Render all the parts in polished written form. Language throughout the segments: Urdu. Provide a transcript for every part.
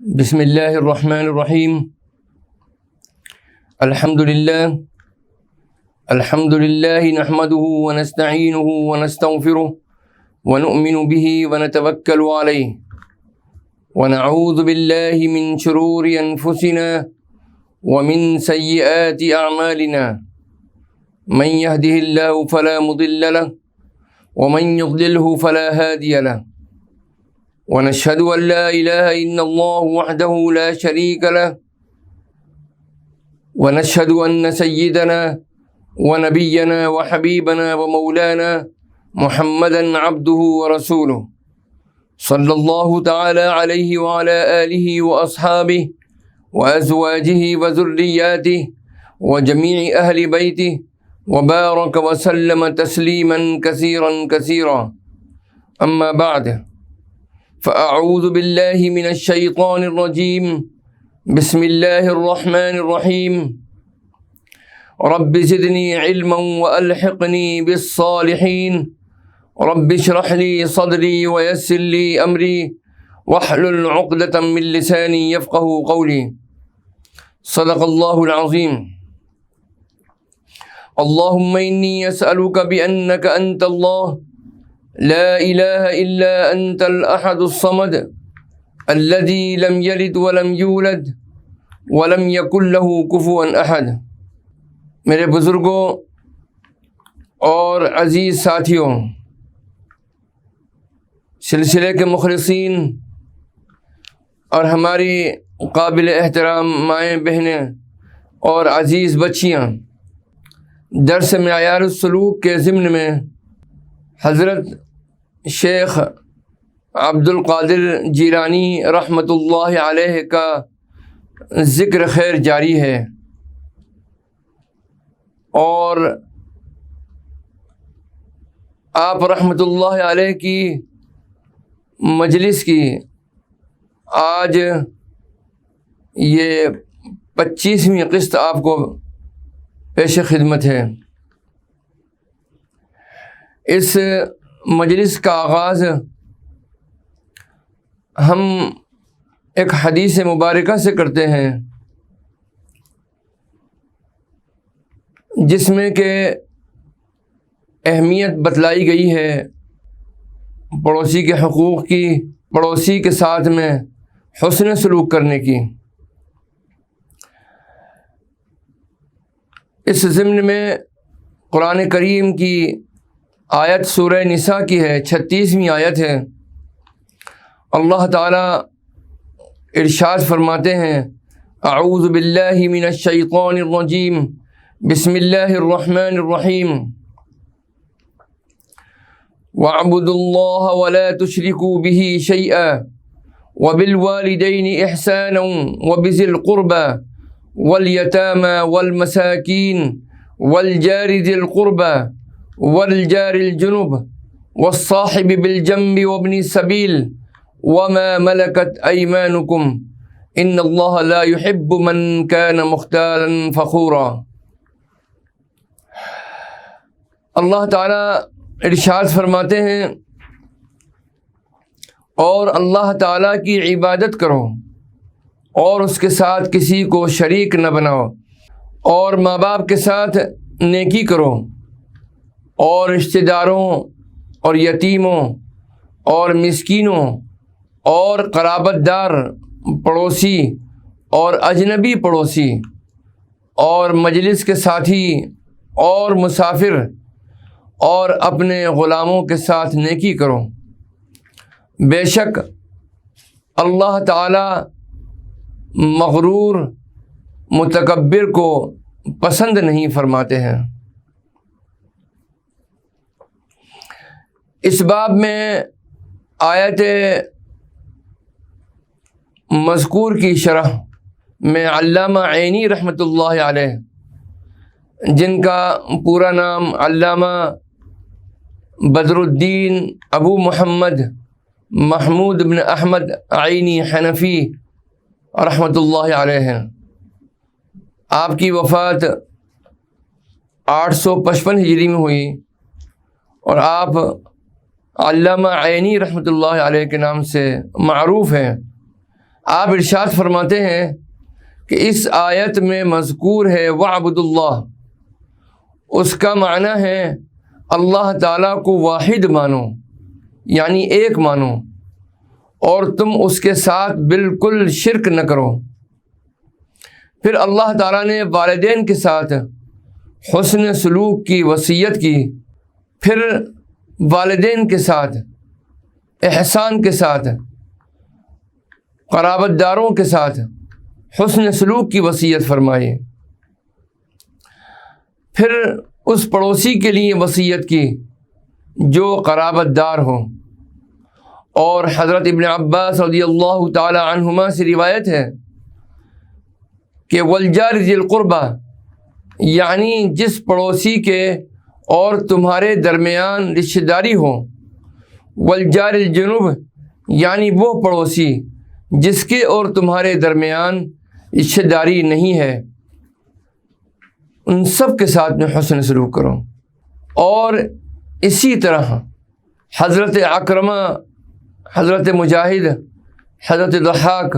بسم اللہ الرحمن الرحیم الحمد للہ نحمده ونستعینه ونستغفره ونؤمن به ونتوکل علیہ ونعوذ باللہ من شرور انفسنا ومن سیئات اعمالنا من يهده اللہ فلا مضل له ومن يضلله فلا هادی له ونشهد أن لا إله إلا الله وحده لا شريك له ونشهد أن سيدنا ونبينا وحبيبنا ومولانا محمدا عبده ورسوله صلى الله تعالى عليه وعلى آله وأصحابه وأزواجه وذرياته وجميع أهل بيته وبارك وسلم تسليما كثيرا كثيرا أما بعد فأعوذ بالله من الشيطان الرجيم بسم الله الرحمن الرحيم رب زدني علما وألحقني بالصالحين رب اشرح لي صدري ويسر لي أمري واحلل عقدة من لساني يفقه قولي صدق الله العظيم اللهم إني أسألك بأنك أنت الله لا إله إلا أنت الأحد الصمد الذي لم يلد ولم يولد ولم يكن له كفوا أحد۔ میرے بزرگوں اور عزیز ساتھیوں، سلسلے کے مخلصین اور ہماری قابل احترام مائیں بہنیں اور عزیز بچیاں، درس معیار السلوک کے ضمن میں حضرت شیخ عبد القادر جیلانی رحمۃ اللہ علیہ کا ذکر خیر جاری ہے، اور آپ رحمۃ اللہ علیہ کی مجلس کی آج یہ 25ویں قسط آپ کو پیش خدمت ہے۔ اس مجلس کا آغاز ہم ایک حدیث مبارکہ سے کرتے ہیں، جس میں کہ اہمیت بتلائی گئی ہے پڑوسی کے حقوق کی، پڑوسی کے ساتھ میں حسن سلوک کرنے کی۔ اس ضمن میں قرآن کریم کی آیت سورہ نساء کی ہے، 36ویں آیت ہے۔ اللہ تعالیٰ ارشاد فرماتے ہیں، اعوذ باللہ من الشیطان الرجیم بسم اللہ الرحمن الرحیم وَاعْبُدُوا اللَّهَ وَلَا تُشْرِكُوا بِهِ شَيْئًا وَبِالْوَالِدَيْنِ إِحْسَانًا وَبِذِي الْقُرْبَى وَالْيَتَامَى وَالْمَسَاكِينِ وَالْجَارِ ذِي الْقُرْبَى وَالْجَارِ الْجُنُبِ وَالصَّاحِبِ بِالْجَنبِ وَابْنِ السَّبِيلِ وَمَا مَلَكَتْ أَيْمَانُكُمْ إِنَّ اللَّهَ لَا يُحِبُّ مَنْ كَانَ مُخْتَالًا فَخُورًا۔ اللہ تعالیٰ ارشاد فرماتے ہیں، اور اللہ تعالیٰ کی عبادت کرو اور اس کے ساتھ کسی کو شریک نہ بناؤ، اور ماں باپ کے ساتھ نیکی کرو، اور رشتہ داروں اور یتیموں اور مسکینوں اور قرابت دار پڑوسی اور اجنبی پڑوسی اور مجلس کے ساتھی اور مسافر اور اپنے غلاموں کے ساتھ نیکی کرو۔ بے شک اللہ تعالی مغرور متکبر کو پسند نہیں فرماتے ہیں۔ اس باب میں آیت مذکور کی شرح میں علامہ عینی رحمۃ اللہ علیہ، جن کا پورا نام علامہ بدر الدین ابو محمد محمود بن احمد عینی حنفی رحمۃ اللہ علیہ ہیں، آپ کی وفات 855 ہجری میں ہوئی، اور آپ علامہ عینی رحمۃ اللہ علیہ کے نام سے معروف ہیں۔ آپ ارشاد فرماتے ہیں کہ اس آیت میں مذکور ہے وَاعْبُدُوا اللَّهَ، اس کا معنی ہے اللہ تعالیٰ کو واحد مانو، یعنی ایک مانو، اور تم اس کے ساتھ بالکل شرک نہ کرو۔ پھر اللہ تعالیٰ نے والدین کے ساتھ حسن سلوک کی وصیت کی، پھر والدین کے ساتھ احسان کے ساتھ، قرابت داروں کے ساتھ حسن سلوک کی وصیت فرمائی، پھر اس پڑوسی کے لیے وصیت کی جو قرابت دار ہو۔ اور حضرت ابن عباس رضی اللہ تعالی عنہما سے روایت ہے کہ والجار ذی القربہ، یعنی جس پڑوسی کے اور تمہارے درمیان رشتہ داری ہو، والجار الجنوب، یعنی وہ پڑوسی جس کے اور تمہارے درمیان رشتہ داری نہیں ہے، ان سب کے ساتھ میں حسن سلوک کرو۔ اور اسی طرح حضرت اکرمہ، حضرت مجاہد، حضرت ضحاک،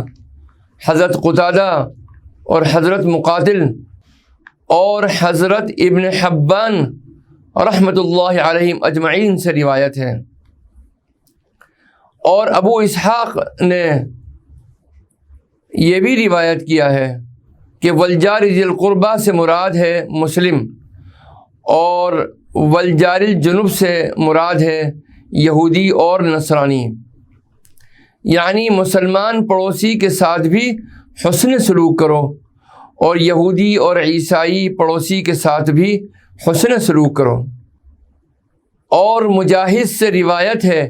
حضرت قتادہ اور حضرت مقاتل اور حضرت ابن حبان رحمۃ اللہ علیہم اجمعین سے روایت ہے۔ اور ابو اسحاق نے یہ بھی روایت کیا ہے کہ والجار ذی القربہ سے مراد ہے مسلم، اور والجار الجنوب سے مراد ہے یہودی اور نصرانی، یعنی مسلمان پڑوسی کے ساتھ بھی حسن سلوک کرو، اور یہودی اور عیسائی پڑوسی کے ساتھ بھی حسن سلوک کرو۔ اور مجاہد سے روایت ہے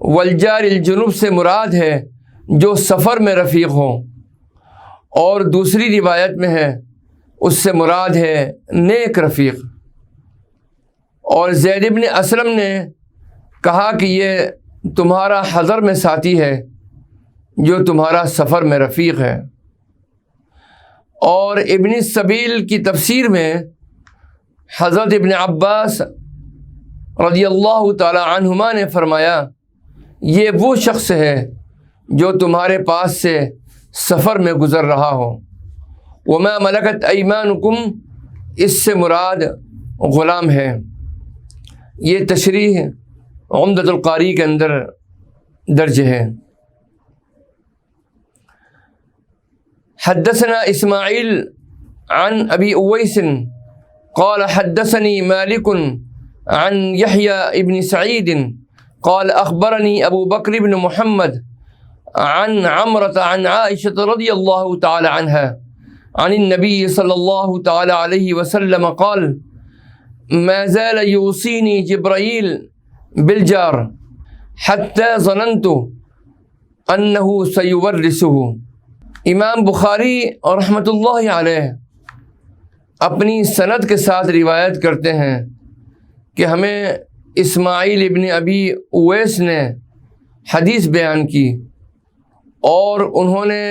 والجار الجنوب سے مراد ہے جو سفر میں رفیق ہوں، اور دوسری روایت میں ہے اس سے مراد ہے نیک رفیق۔ اور زید بن اسلم نے کہا کہ یہ تمہارا حضر میں ساتھی ہے جو تمہارا سفر میں رفیق ہے۔ اور ابن السبیل کی تفسیر میں حضرت ابن عباس رضی اللہ تعالی عنہما نے فرمایا یہ وہ شخص ہے جو تمہارے پاس سے سفر میں گزر رہا ہو۔ وما ملکت ایمانکم، اس سے مراد غلام ہے۔ یہ تشریح عمدۃ القاری کے اندر درج ہے۔ حدثنا اسماعیل عن ابی اویس قال حدثني مالک عن یحییٰ ابن سعید قال اخبرنی ابو بکر بن محمد عن عمرة عن عائشة رضی اللہ تعالی عنہا عن النبی صلی اللہ تعالی علیہ وسلم قال ما زال يوصيني جبرائیل بالجار حتى ظننت انه سيورثه۔ امام بخاری رحمۃ اللہ علیہ اپنی سند کے ساتھ روایت کرتے ہیں کہ ہمیں اسماعیل ابن ابی اویس نے حدیث بیان کی، اور انہوں نے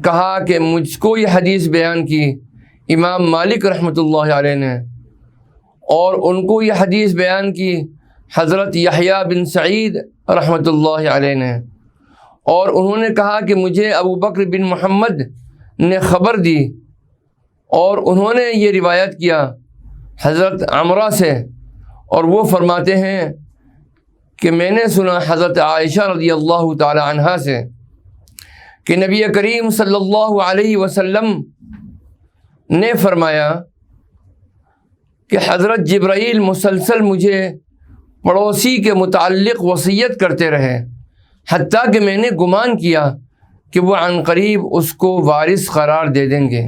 کہا کہ مجھ کو یہ حدیث بیان کی امام مالک رحمۃ اللہ علیہ نے، اور ان کو یہ حدیث بیان کی حضرت یحییٰ بن سعید رحمۃ اللہ علیہ نے، اور انہوں نے کہا کہ مجھے ابو بکر بن محمد نے خبر دی، اور انہوں نے یہ روایت کیا حضرت عمرہ سے، اور وہ فرماتے ہیں کہ میں نے سنا حضرت عائشہ رضی اللہ تعالی عنہا سے کہ نبی کریم صلی اللہ علیہ وسلم نے فرمایا کہ حضرت جبرائیل مسلسل مجھے پڑوسی کے متعلق وصیت کرتے رہے، حتیٰ کہ میں نے گمان کیا کہ وہ عن قریب اس کو وارث قرار دے دیں گے۔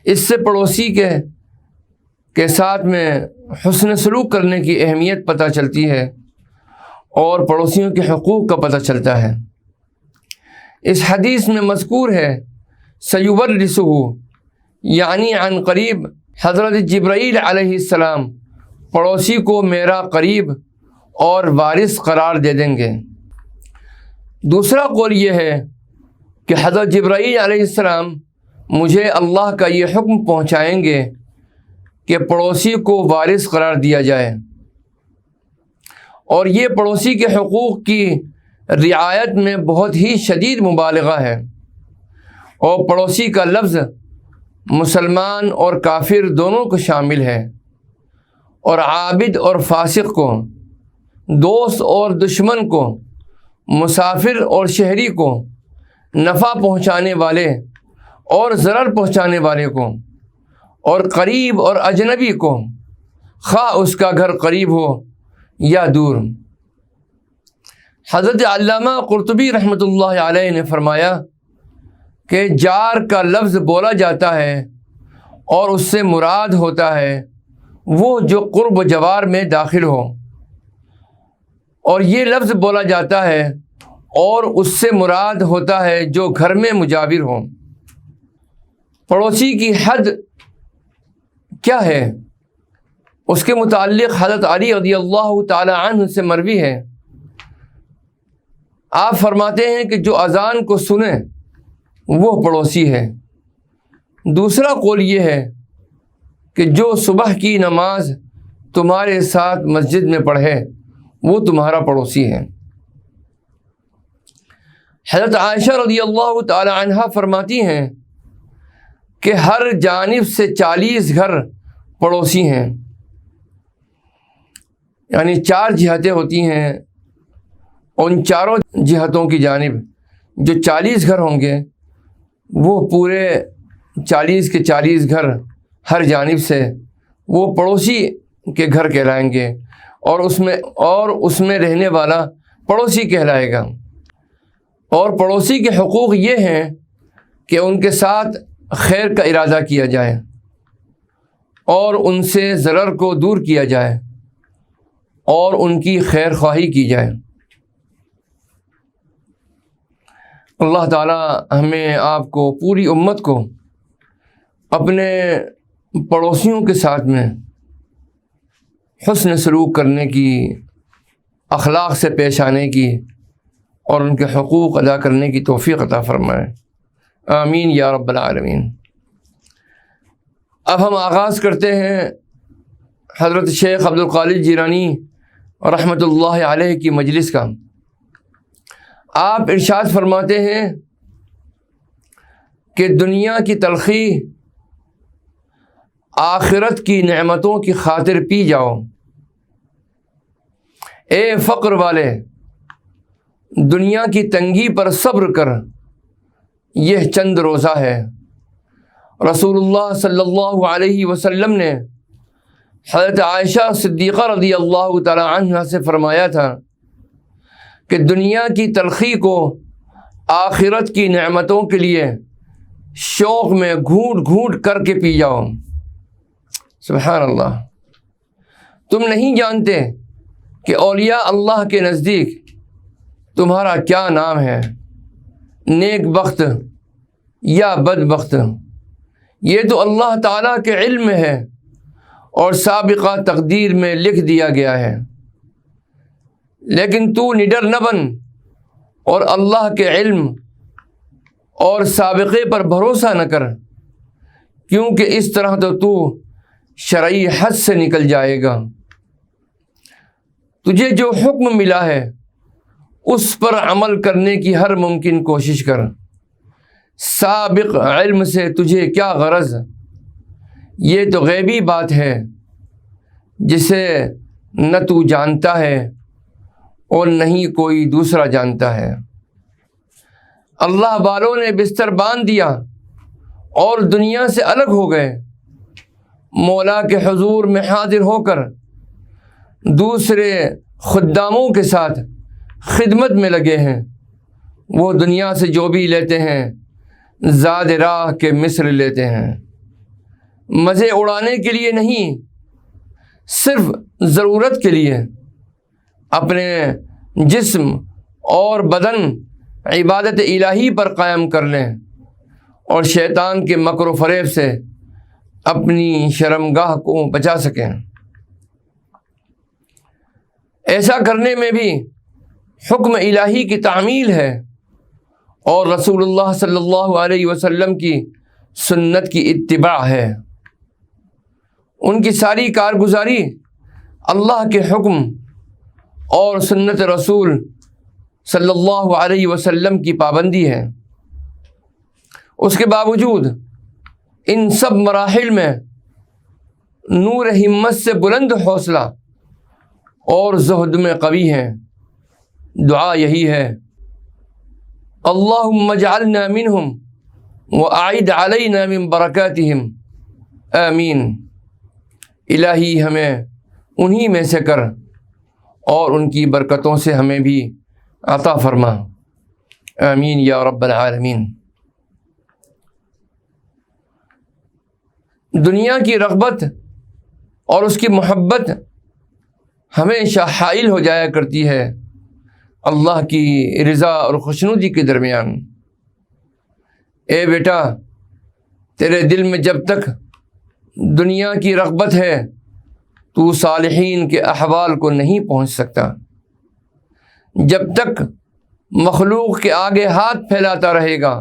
اس سے پڑوسی کے ساتھ میں حسن سلوک کرنے کی اہمیت پتہ چلتی ہے، اور پڑوسیوں کے حقوق کا پتہ چلتا ہے۔ اس حدیث میں مذکور ہے سیورثہ، یعنی عن قریب حضرت جبرائیل علیہ السلام پڑوسی کو میرا قریب اور وارث قرار دے دیں گے۔ دوسرا قول یہ ہے کہ حضرت جبرائیل علیہ السلام مجھے اللہ کا یہ حکم پہنچائیں گے کہ پڑوسی کو وارث قرار دیا جائے، اور یہ پڑوسی کے حقوق کی رعایت میں بہت ہی شدید مبالغہ ہے، اور پڑوسی کا لفظ مسلمان اور کافر دونوں کو شامل ہے، اور عابد اور فاسق کو، دوست اور دشمن کو، مسافر اور شہری کو، نفع پہنچانے والے اور ضرر پہنچانے والے کو، اور قریب اور اجنبی کو، خواہ اس کا گھر قریب ہو یا دور۔ حضرت علامہ قرطبی رحمۃ اللہ علیہ نے فرمایا کہ جار کا لفظ بولا جاتا ہے اور اس سے مراد ہوتا ہے وہ جو قرب و جوار میں داخل ہو، اور یہ لفظ بولا جاتا ہے اور اس سے مراد ہوتا ہے جو گھر میں مجاور ہو۔ پڑوسی کی حد کیا ہے؟ اس کے متعلق حضرت علی رضی اللہ تعالی عنہ سے مروی ہے، آپ فرماتے ہیں کہ جو اذان کو سنے وہ پڑوسی ہے۔ دوسرا قول یہ ہے کہ جو صبح کی نماز تمہارے ساتھ مسجد میں پڑھے وہ تمہارا پڑوسی ہے۔ حضرت عائشہ رضی اللہ تعالی عنہا فرماتی ہیں کہ ہر جانب سے 40 گھر پڑوسی ہیں، یعنی 4 جہتیں ہوتی ہیں، ان چاروں جہتوں کی جانب جو 40 گھر ہوں گے وہ پورے 40 کے 40 گھر ہر جانب سے وہ پڑوسی کے گھر کہلائیں گے، اور اس میں رہنے والا پڑوسی کہلائے گا۔ اور پڑوسی کے حقوق یہ ہیں کہ ان کے ساتھ خیر کا ارادہ کیا جائے اور ان سے ضرر کو دور کیا جائے اور ان کی خیر خواہی کی جائے۔ اللہ تعالی ہمیں، آپ کو، پوری امت کو اپنے پڑوسیوں کے ساتھ میں حسن سلوک کرنے کی، اخلاق سے پیش آنے کی اور ان کے حقوق ادا کرنے کی توفیق عطا فرمائے، آمین یا رب العالمین۔ اب ہم آغاز کرتے ہیں حضرت شیخ عبد القادر جیلانی رحمۃ اللہ علیہ کی مجلس کا۔ آپ ارشاد فرماتے ہیں کہ دنیا کی تلخی آخرت کی نعمتوں کی خاطر پی جاؤ، اے فقر والے دنیا کی تنگی پر صبر کر، یہ چند روزہ ہے۔ رسول اللہ صلی اللہ علیہ وسلم نے حضرت عائشہ صدیقہ رضی اللہ تعالی عنہ سے فرمایا تھا کہ دنیا کی تلخی کو آخرت کی نعمتوں کے لیے شوق میں گھونٹ گھونٹ کر کے پی جاؤ۔ سبحان اللہ۔ تم نہیں جانتے کہ اولیاء اللہ کے نزدیک تمہارا کیا نام ہے، نیک بخت یا بد بخت، یہ تو اللہ تعالیٰ کے علم میں ہے اور سابقہ تقدیر میں لکھ دیا گیا ہے، لیکن تو نڈر نہ بن اور اللہ کے علم اور سابقے پر بھروسہ نہ کر، کیونکہ اس طرح تو شرعی حد سے نکل جائے گا۔ تجھے جو حکم ملا ہے اس پر عمل کرنے کی ہر ممکن کوشش کر، سابق علم سے تجھے کیا غرض، یہ تو غیبی بات ہے جسے نہ تو جانتا ہے اور نہیں کوئی دوسرا جانتا ہے۔ اللہ والوں نے بستر باندھ دیا اور دنیا سے الگ ہو گئے، مولا کے حضور میں حاضر ہو کر دوسرے خداموں کے ساتھ خدمت میں لگے ہیں۔ وہ دنیا سے جو بھی لیتے ہیں زاد راہ کے مصر لیتے ہیں، مزے اڑانے کے لیے نہیں، صرف ضرورت کے لیے اپنے جسم اور بدن عبادت الہی پر قائم کر لیں اور شیطان کے مکر و فریب سے اپنی شرمگاہ کو بچا سکیں۔ ایسا کرنے میں بھی حکم الہی کی تعمیل ہے اور رسول اللہ صلی اللہ علیہ وسلم کی سنت کی اتباع ہے۔ ان کی ساری کارگزاری اللہ کے حکم اور سنت رسول صلی اللہ علیہ وسلم کی پابندی ہے۔ اس کے باوجود ان سب مراحل میں نور ہمت سے بلند حوصلہ اور زہد میں قوی ہیں۔ دعا یہی ہے، اللہم اجعلنا منہم واعد علینا من برکاتہم، آمین۔ الہی ہمیں انہی میں سے کر اور ان کی برکتوں سے ہمیں بھی عطا فرما، آمین یا رب العالمین۔ دنیا کی رغبت اور اس کی محبت ہمیشہ حائل ہو جایا کرتی ہے اللہ کی رضا اور خوشنودی کے درمیان۔ اے بیٹا، تیرے دل میں جب تک دنیا کی رغبت ہے تو صالحین کے احوال کو نہیں پہنچ سکتا۔ جب تک مخلوق کے آگے ہاتھ پھیلاتا رہے گا،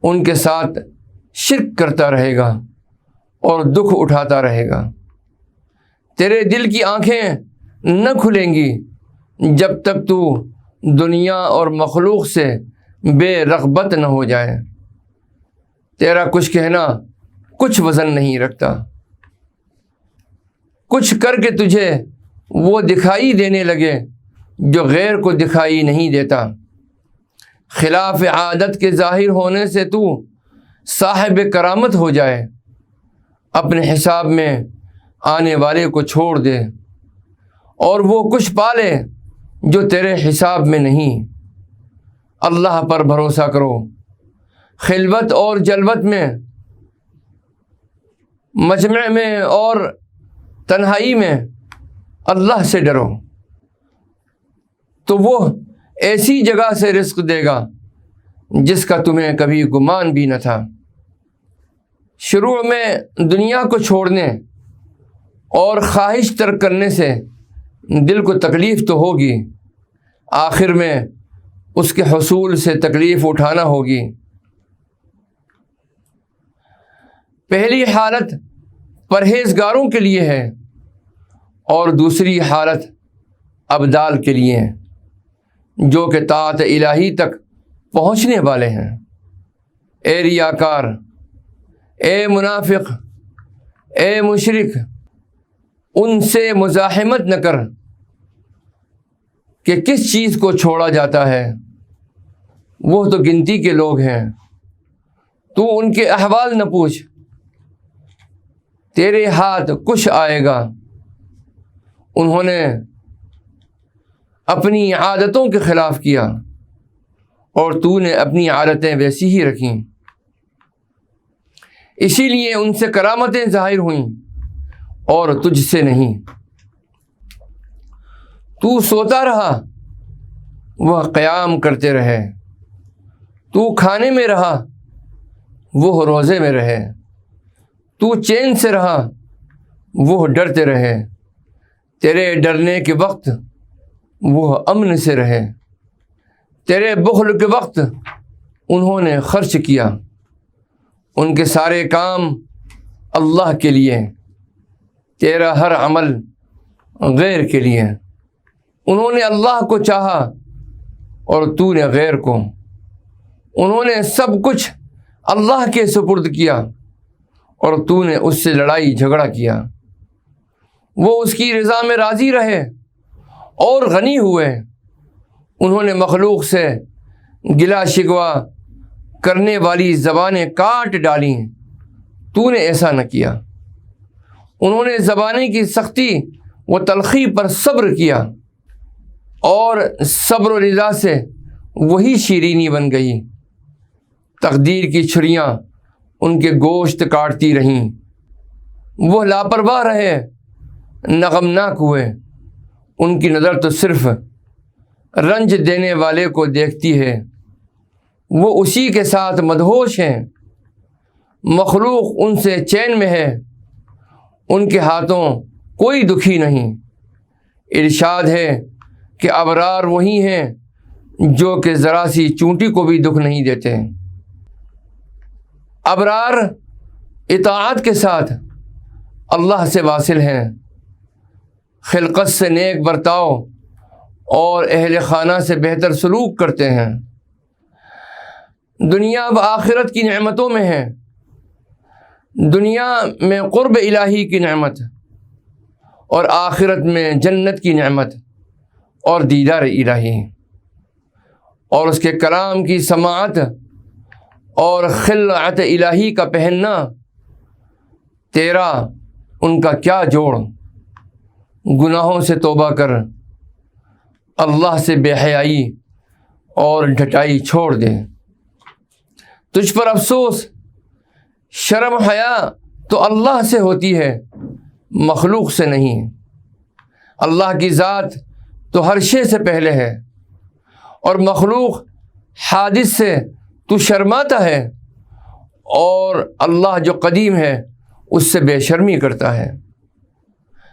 ان کے ساتھ شرک کرتا رہے گا اور دکھ اٹھاتا رہے گا، تیرے دل کی آنکھیں نہ کھلیں گی جب تک تو دنیا اور مخلوق سے بے رغبت نہ ہو جائے۔ تیرا کچھ کہنا کچھ وزن نہیں رکھتا۔ کچھ کر کے تجھے وہ دکھائی دینے لگے جو غیر کو دکھائی نہیں دیتا۔ خلاف عادت کے ظاہر ہونے سے تو صاحب کرامت ہو جائے، اپنے حساب میں آنے والے کو چھوڑ دے اور وہ کچھ پالے جو تیرے حساب میں نہیں۔ اللہ پر بھروسہ کرو، خلوت اور جلوت میں، مجمع میں اور تنہائی میں اللہ سے ڈرو تو وہ ایسی جگہ سے رزق دے گا جس کا تمہیں کبھی گمان بھی نہ تھا۔ شروع میں دنیا کو چھوڑنے اور خواہش ترک کرنے سے دل کو تکلیف تو ہوگی، آخر میں اس کے حصول سے تکلیف اٹھانا ہوگی۔ پہلی حالت پرہیزگاروں کے لیے ہے اور دوسری حالت ابدال کے لیے ہے جو کہ طاعت الہی تک پہنچنے والے ہیں۔ اے ریاکار، اے منافق، اے مشرک، ان سے مزاحمت نہ کر کہ کس چیز کو چھوڑا جاتا ہے، وہ تو گنتی کے لوگ ہیں۔ تو ان کے احوال نہ پوچھ، تیرے ہاتھ کچھ آئے گا۔ انہوں نے اپنی عادتوں کے خلاف کیا اور تو نے اپنی عادتیں ویسی ہی رکھیں، اسی لیے ان سے کرامتیں ظاہر ہوئیں اور تجھ سے نہیں۔ تو سوتا رہا، وہ قیام کرتے رہے، تو کھانے میں رہا، وہ روزے میں رہے، تو چین سے رہا، وہ ڈرتے رہے، تیرے ڈرنے کے وقت وہ امن سے رہے، تیرے بخل کے وقت انہوں نے خرچ کیا۔ ان کے سارے کام اللہ کے لیے، تیرا ہر عمل غیر کے لیے۔ انہوں نے اللہ کو چاہا اور تو نے غیر کو۔ انہوں نے سب کچھ اللہ کے سپرد کیا اور تو نے اس سے لڑائی جھگڑا کیا۔ وہ اس کی رضا میں راضی رہے اور غنی ہوئے۔ انہوں نے مخلوق سے گلا شکوہ کرنے والی زبانیں کاٹ ڈالیں، تو نے ایسا نہ کیا۔ انہوں نے زبانیں کی سختی و تلخی پر صبر کیا اور صبر و رضا سے وہی شیرینی بن گئی۔ تقدیر کی چھریاں ان کے گوشت کاٹتی رہیں، وہ لاپرواہ رہے، غمناک ہوئے۔ ان کی نظر تو صرف رنج دینے والے کو دیکھتی ہے، وہ اسی کے ساتھ مدہوش ہیں۔ مخلوق ان سے چین میں ہے، ان کے ہاتھوں کوئی دکھی نہیں۔ ارشاد ہے کہ ابرار وہی ہیں جو کہ ذرا سی چونٹی کو بھی دکھ نہیں دیتے۔ ابرار اطاعت کے ساتھ اللہ سے واصل ہیں، خلقت سے نیک برتاؤ اور اہل خانہ سے بہتر سلوک کرتے ہیں۔ دنیا و آخرت کی نعمتوں میں ہے، دنیا میں قرب الہی کی نعمت اور آخرت میں جنت کی نعمت اور دیدار الہی، اور اس کے کلام کی سماعت اور خلعت الہی کا پہننا، تیرا ان کا کیا جوڑ۔ گناہوں سے توبہ کر، اللہ سے بے حیائی اور ڈھٹائی چھوڑ دے۔ تجھ پر افسوس، شرم حیا تو اللہ سے ہوتی ہے، مخلوق سے نہیں۔ اللہ کی ذات تو ہر شے سے پہلے ہے، اور مخلوق حادث سے تو شرماتا ہے، اور اللہ جو قدیم ہے اس سے بے شرمی کرتا ہے۔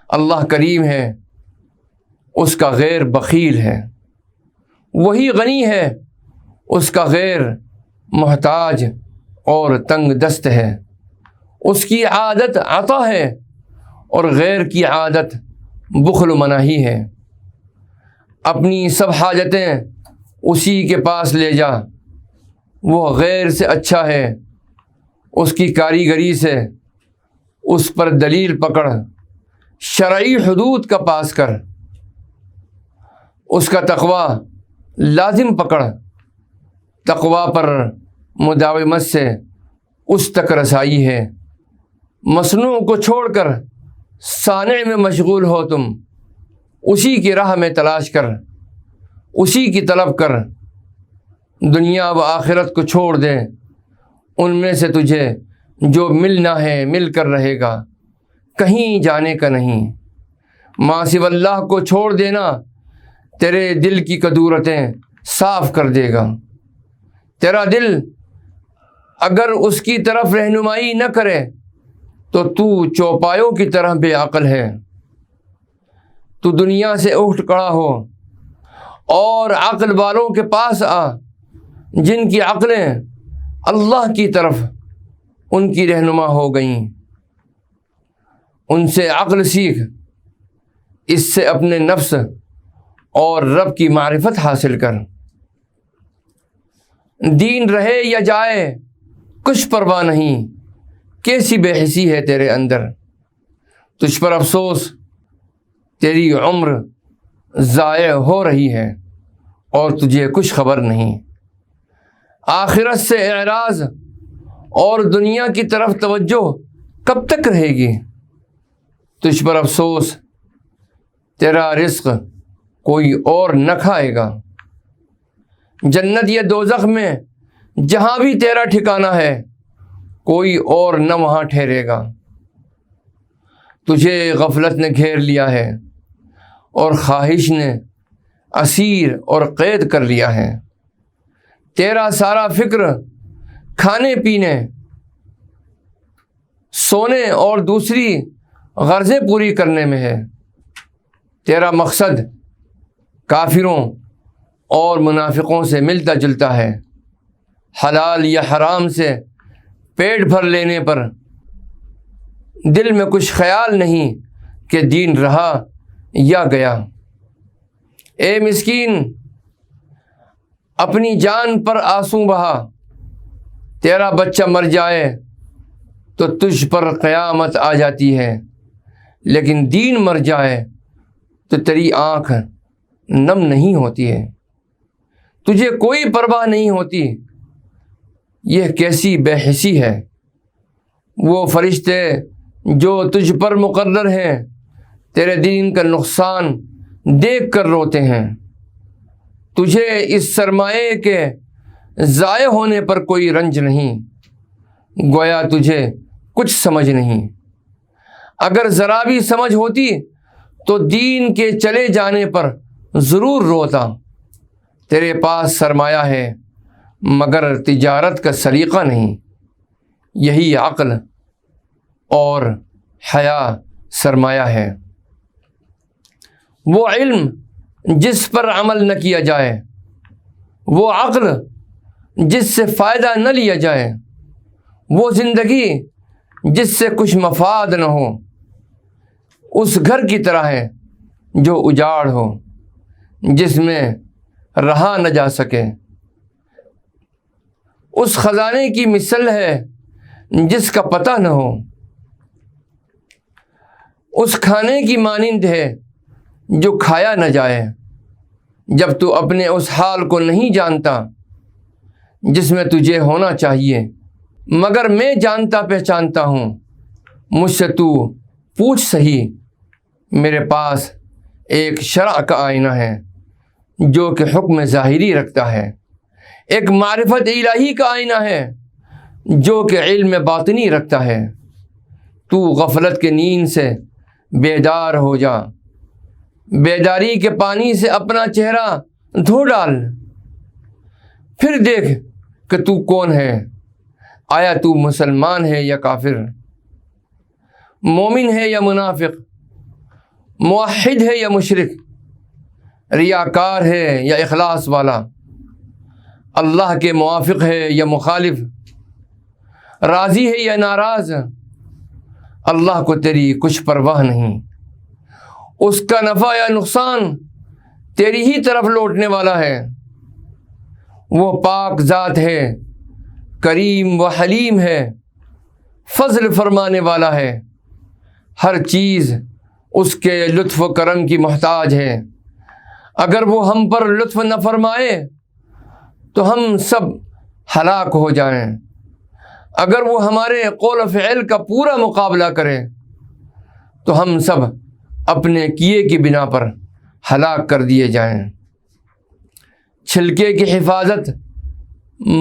اللہ کریم ہے، اس کا غیر بخیل ہے، وہی غنی ہے، اس کا غیر محتاج اور تنگ دست ہے۔ اس کی عادت عطا ہے اور غیر کی عادت بخل و مناہی ہے۔ اپنی سب حاجتیں اسی کے پاس لے جا، وہ غیر سے اچھا ہے۔ اس کی کاریگری سے اس پر دلیل پکڑ، شرعی حدود کا پاس کر۔ اس کا تقوی لازم پکڑ، تقوی پر مداومت سے اس تک رسائی ہے۔ مصنوع کو چھوڑ کر صانع میں مشغول ہو تم، اسی کی راہ میں تلاش کر، اسی کی طلب کر۔ دنیا و آخرت کو چھوڑ دے، ان میں سے تجھے جو ملنا ہے مل کر رہے گا، کہیں جانے کا نہیں۔ ما سوی اللہ کو چھوڑ دینا تیرے دل کی کدورتیں صاف کر دے گا۔ تیرا دل اگر اس کی طرف رہنمائی نہ کرے تو تو چوپایوں کی طرح بے عقل ہے۔ تو دنیا سے اٹھ کھڑا ہو اور عقل والوں کے پاس آ، جن کی عقلیں اللہ کی طرف ان کی رہنما ہو گئیں۔ ان سے عقل سیکھ، اس سے اپنے نفس اور رب کی معرفت حاصل کر۔ دین رہے یا جائے کچھ پرواہ نہیں، کیسی بے حسی ہے تیرے اندر۔ تجھ پر افسوس، تیری عمر ضائع ہو رہی ہے اور تجھے کچھ خبر نہیں۔ آخرت سے اعراض اور دنیا کی طرف توجہ کب تک رہے گی؟ تجھ پر افسوس، تیرا رزق کوئی اور نہ کھائے گا۔ جنت یا دوزخ میں جہاں بھی تیرا ٹھکانہ ہے، کوئی اور نہ وہاں ٹھہرے گا۔ تجھے غفلت نے گھیر لیا ہے اور خواہش نے اسیر اور قید کر لیا ہے۔ تیرا سارا فکر کھانے پینے، سونے اور دوسری غرضیں پوری کرنے میں ہے۔ تیرا مقصد کافروں اور منافقوں سے ملتا جلتا ہے۔ حلال یا حرام سے پیٹ بھر لینے پر دل میں کچھ خیال نہیں کہ دین رہا یا گیا۔ اے مسکین، اپنی جان پر آنسو بہا۔ تیرا بچہ مر جائے تو تجھ پر قیامت آ جاتی ہے، لیکن دین مر جائے تو تیری آنکھ نم نہیں ہوتی ہے، تجھے کوئی پرواہ نہیں ہوتی۔ یہ کیسی بے حسی ہے۔ وہ فرشتے جو تجھ پر مقرر ہیں تیرے دین کا نقصان دیکھ کر روتے ہیں۔ تجھے اس سرمایے کے ضائع ہونے پر کوئی رنج نہیں، گویا تجھے کچھ سمجھ نہیں۔ اگر ذرا بھی سمجھ ہوتی تو دین کے چلے جانے پر ضرور روتا۔ تیرے پاس سرمایہ ہے مگر تجارت کا سلیقہ نہیں، یہی عقل اور حیا سرمایہ ہے۔ وہ علم جس پر عمل نہ کیا جائے، وہ عقل جس سے فائدہ نہ لیا جائے، وہ زندگی جس سے کچھ مفاد نہ ہو، اس گھر کی طرح ہے جو اجاڑ ہو۔ جس میں رہا نہ جا سکے، اس خزانے کی مثل ہے جس کا پتہ نہ ہو، اس کھانے کی مانند ہے جو کھایا نہ جائے، جب تو اپنے اس حال کو نہیں جانتا جس میں تجھے ہونا چاہیے، مگر میں جانتا پہچانتا ہوں، مجھ سے تو پوچھ صحیح۔ میرے پاس ایک شرع کا آئینہ ہے جو کہ حکم ظاہری رکھتا ہے، ایک معرفت الہی کا آئینہ ہے جو کہ علم باطنی رکھتا ہے۔ تو غفلت کے نیند سے بیدار ہو جا، بیداری کے پانی سے اپنا چہرہ دھو ڈال، پھر دیکھ کہ تو کون ہے، آیا تو مسلمان ہے یا کافر، مومن ہے یا منافق، موحد ہے یا مشرک، ریاکار ہے یا اخلاص والا، اللہ کے موافق ہے یا مخالف، راضی ہے یا ناراض۔ اللہ کو تیری کچھ پرواہ نہیں، اس کا نفع یا نقصان تیری ہی طرف لوٹنے والا ہے۔ وہ پاک ذات ہے، کریم و حلیم ہے، فضل فرمانے والا ہے، ہر چیز اس کے لطف و کرم کی محتاج ہے۔ اگر وہ ہم پر لطف نہ فرمائے تو ہم سب ہلاک ہو جائیں، اگر وہ ہمارے قول و فعل کا پورا مقابلہ کرے تو ہم سب اپنے کیے کی بنا پر ہلاک کر دیے جائیں۔ چھلکے کی حفاظت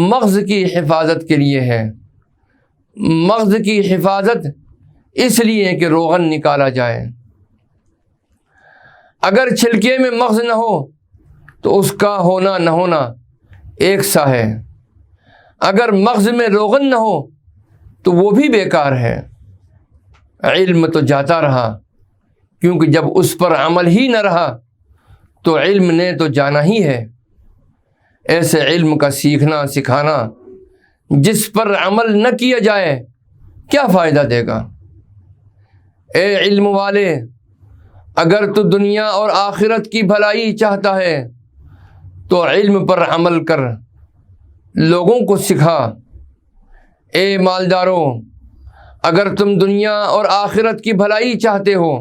مغز کی حفاظت کے لیے ہے، مغز کی حفاظت اس لیے کہ روغن نکالا جائے۔ اگر چھلکے میں مغز نہ ہو تو اس کا ہونا نہ ہونا ایک سا ہے، اگر مغز میں روغن نہ ہو تو وہ بھی بیکار ہے۔ علم تو جاتا رہا، کیونکہ جب اس پر عمل ہی نہ رہا تو علم نے تو جانا ہی ہے۔ ایسے علم کا سیکھنا سکھانا جس پر عمل نہ کیا جائے کیا فائدہ دے گا؟ اے علم والے، اگر تو دنیا اور آخرت کی بھلائی چاہتا ہے تو علم پر عمل کر، لوگوں کو سکھا۔ اے مالداروں، اگر تم دنیا اور آخرت کی بھلائی چاہتے ہو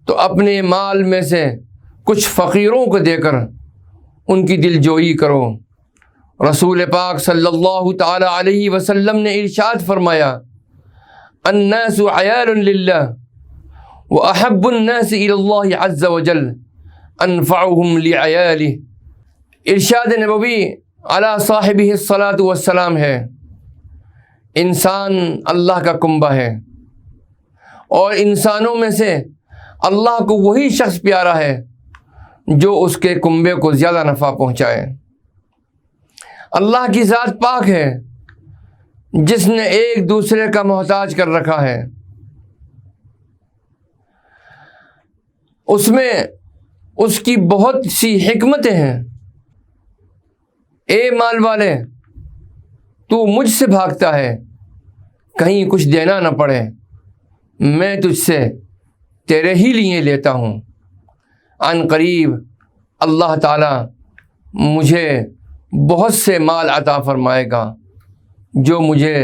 تو اپنے مال میں سے کچھ فقیروں کو دے کر ان کی دلجوئی کرو۔ رسول پاک صلی اللہ تعالی علیہ وسلم نے ارشاد فرمایا، الناس عیال للہ واحب الناس الی اللہ عز وجل انفعهم لعیالہ۔ ارشاد نبوی علی صاحبہ الصلاۃ والسلام ہے، انسان اللہ کا کنبہ ہے، اور انسانوں میں سے اللہ کو وہی شخص پیارا ہے جو اس کے کنبے کو زیادہ نفع پہنچائے۔ اللہ کی ذات پاک ہے جس نے ایک دوسرے کا محتاج کر رکھا ہے، اس میں اس کی بہت سی حکمتیں ہیں۔ اے مال والے، تو مجھ سے بھاگتا ہے کہیں کچھ دینا نہ پڑے، میں تجھ سے تیرے ہی لیے لیتا ہوں۔ عن قریب اللہ تعالیٰ مجھے بہت سے مال عطا فرمائے گا جو مجھے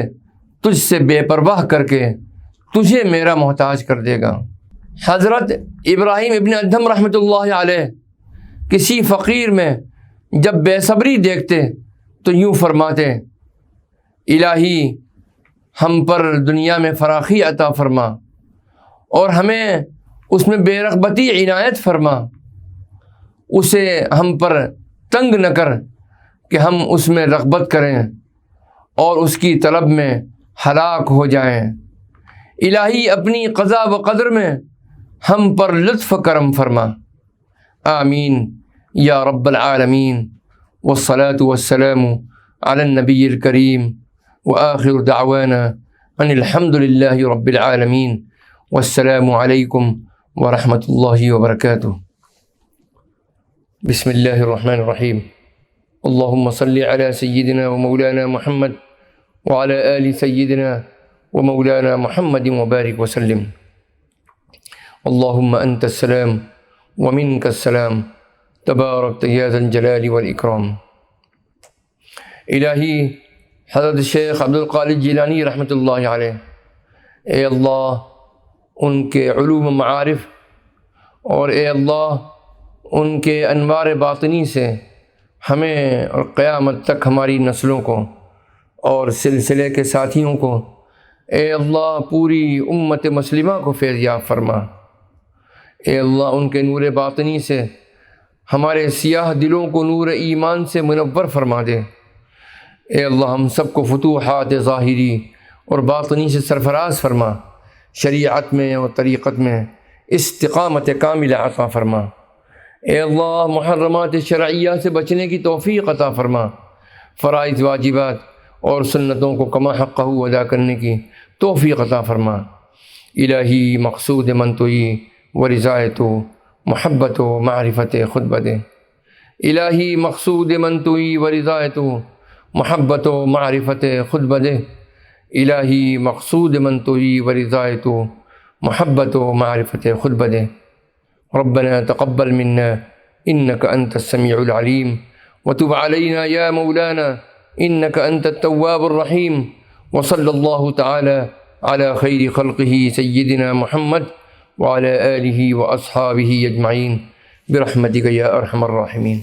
تجھ سے بے پرواہ کر کے تجھے میرا محتاج کر دے گا۔ حضرت ابراہیم ابن ادھم رحمۃ اللہ علیہ کسی فقیر میں جب بے صبری دیکھتے تو یوں فرماتے، الہی ہم پر دنیا میں فراخی عطا فرما اور ہمیں اس میں بے رغبتی عنایت فرما، اسے ہم پر تنگ نہ کر کہ ہم اس میں رغبت کریں اور اس کی طلب میں ہلاک ہو جائیں۔ الہی اپنی قضا و قدر میں ہم پر لطف کرم فرما، آمین یا رب العالمین۔ والصلاة والسلام على النبی الکریم وآخر دعوانا ان الحمد للہ رب العالمین، والسلام علیکم ورحمۃ اللہ وبرکاتہ۔ بسم اللہ الرحمن الرحیم، اللہم صل علی سیدنا ومولانا محمد وعلى آل سیدنا ومولانا محمد وبارک وسلم۔ اللہم انت السلام ومنک السلام تبارک یا ذا الجلال والاکرام۔ الہی حضرت شیخ عبد القادر جیلانی رحمۃ اللہ علیہ، اے اللہ ان کے علوم و معارف اور اے اللہ ان کے انوار باطنی سے ہمیں اور قیامت تک ہماری نسلوں کو اور سلسلے کے ساتھیوں کو، اے اللہ پوری امت مسلمہ کو فیض یاب فرما۔ اے اللہ ان کے نور باطنی سے ہمارے سیاہ دلوں کو نور ایمان سے منور فرما دے۔ اے اللہ ہم سب کو فتوحات ظاہری اور باطنی سے سرفراز فرما، شریعت میں اور طریقت میں استقامت کامل عطا فرما۔ اے اللہ محرمات شرعیہ سے بچنے کی توفیق عطا فرما، فرائض واجبات اور سنتوں کو کما حقہ ادا کرنے کی توفیق عطا فرما۔ الہی مقصود من توئی و رضائے تو محبت و معرفت خود بدے، الہی مقصود من توئی و رضائے تو محبت و معرفت خود بدے، الہی مقصود من توئی و رضائے تو محبت و معرفت خود بدے۔ ربنا تقبل منا إنك أنت السميع العليم وتب علينا يا مولانا إنك أنت التواب الرحيم، وصلى الله تعالى على خير خلقه سيدنا محمد وعلى آله وأصحابه أجمعين برحمتك يا أرحم الراحمين۔